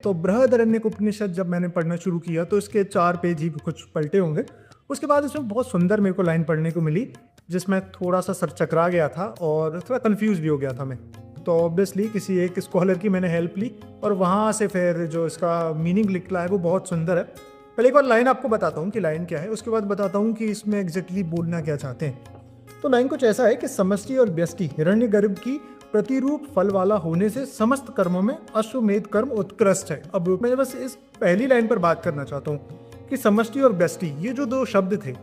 तो बृहदारण्यक उपनिषद जब मैंने पढ़ना शुरू किया तो इसके 4 पेज ही कुछ पलटे होंगे। उसके बाद इसमें बहुत सुंदर मेरे को लाइन पढ़ने को मिली जिसमें थोड़ा सा सर चकरा गया था और थोड़ा कंफ्यूज भी हो गया था मैं। तो ऑब्वियसली किसी एक स्कॉलर की मैंने हेल्प ली और वहाँ से फिर जो इसका मीनिंग निकला है वो बहुत सुंदर है। पहले एक बार लाइन आपको बताता हूँ कि लाइन क्या है, उसके बाद बताता हूँ कि इसमें एग्जैक्टली बोलना क्या चाहते हैं। तो लाइन कुछ ऐसा है कि समष्टि और व्यष्टि हिरण्यगर्भ की प्रतिरूप फल वाला होने से समस्त कर्मों में अश्वमेध कर्म उत्कृष्ट है। अब मैं बस इस पहली लाइन पर बात करना चाहता हूँ कि समष्टि और व्यष्टि ये जो 2 शब्द थे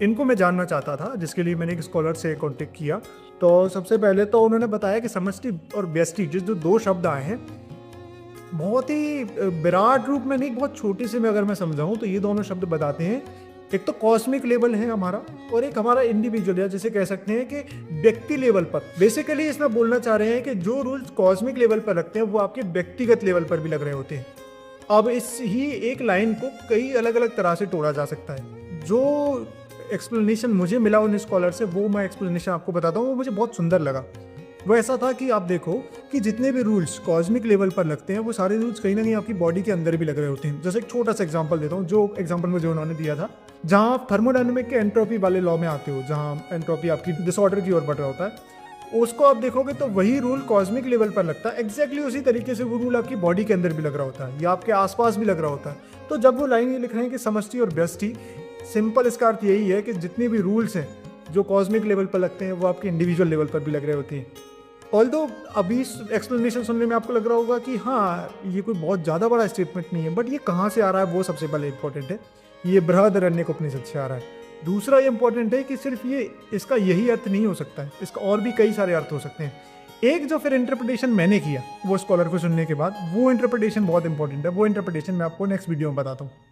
इनको मैं जानना चाहता था, जिसके लिए मैंने एक स्कॉलर से कांटेक्ट किया। तो सबसे पहले तो उन्होंने बताया कि समष्टि और व्यष्टि जो 2 शब्द आए हैं बहुत ही विराट रूप में नहीं, बहुत छोटे से में अगर मैं समझाऊं तो ये दोनों शब्द बताते हैं एक तो कॉस्मिक लेवल है हमारा और एक हमारा इंडिविजुअल, या जैसे कह सकते हैं कि व्यक्ति लेवल पर। बेसिकली इसमें बोलना चाह रहे हैं कि जो रूल्स कॉस्मिक लेवल पर लगते हैं वो आपके व्यक्तिगत लेवल पर भी लग रहे होते हैं। अब इस ही एक लाइन को कई अलग अलग तरह से तोड़ा जा सकता है। जो एक्सप्लेनेशन मुझे मिला उन स्कॉलर से वो मैं एक्सप्लेनेशन आपको बताता हूँ, वो मुझे बहुत सुंदर लगा। वो ऐसा था कि आप देखो कि जितने भी रूल्स कॉस्मिक लेवल पर लगते हैं वो सारे रूल्स कहीं ना कहीं आपकी बॉडी के अंदर भी लग रहे होते हैं। जैसे एक छोटा सा एग्जांपल देता हूँ, जो एग्जांपल मुझे उन्होंने दिया था, जहाँ आप थर्मोडायनेमिक के एंट्रोपी वाले लॉ में आते हो, जहाँ एंट्रोपी आपकी डिसऑर्डर की ओर बढ़ रहा होता है, उसको आप देखोगे तो वही रूल कॉस्मिक लेवल पर लगता है। एग्जैक्टली उसी तरीके से वो रूल आपकी बॉडी के अंदर भी लग रहा होता है या आपके आसपास भी लग रहा होता है। तो जब वो लाइन ये लिख रहे हैं कि समष्टि और व्यष्टि, सिंपल इसका अर्थ यही है कि जितने भी रूल्स हैं जो कॉस्मिक लेवल पर लगते हैं वो आपके इंडिविजुअल लेवल पर भी लग रहे होते हैं। ऑल्दो अभी एक्सप्लेनेशन सुनने में आपको लग रहा होगा कि हाँ ये कोई बहुत ज़्यादा बड़ा स्टेटमेंट नहीं है, बट ये कहाँ से आ रहा है वो सबसे पहले इंपॉर्टेंट है। ये बृहदारण्यक उपनिषद से आ रहा है। दूसरा ये इंपॉर्टेंट है कि सिर्फ ये इसका यही अर्थ नहीं हो सकता है, इसका और भी कई सारे अर्थ हो सकते हैं। एक जो फिर इंटरप्रिटेशन मैंने किया वो स्कॉलर को सुनने के बाद, वो इंटरप्रिटेशन बहुत इंपॉर्टेंट है। वो इंटरप्रिटेशन मैं आपको नेक्स्ट वीडियो में बताता हूँ।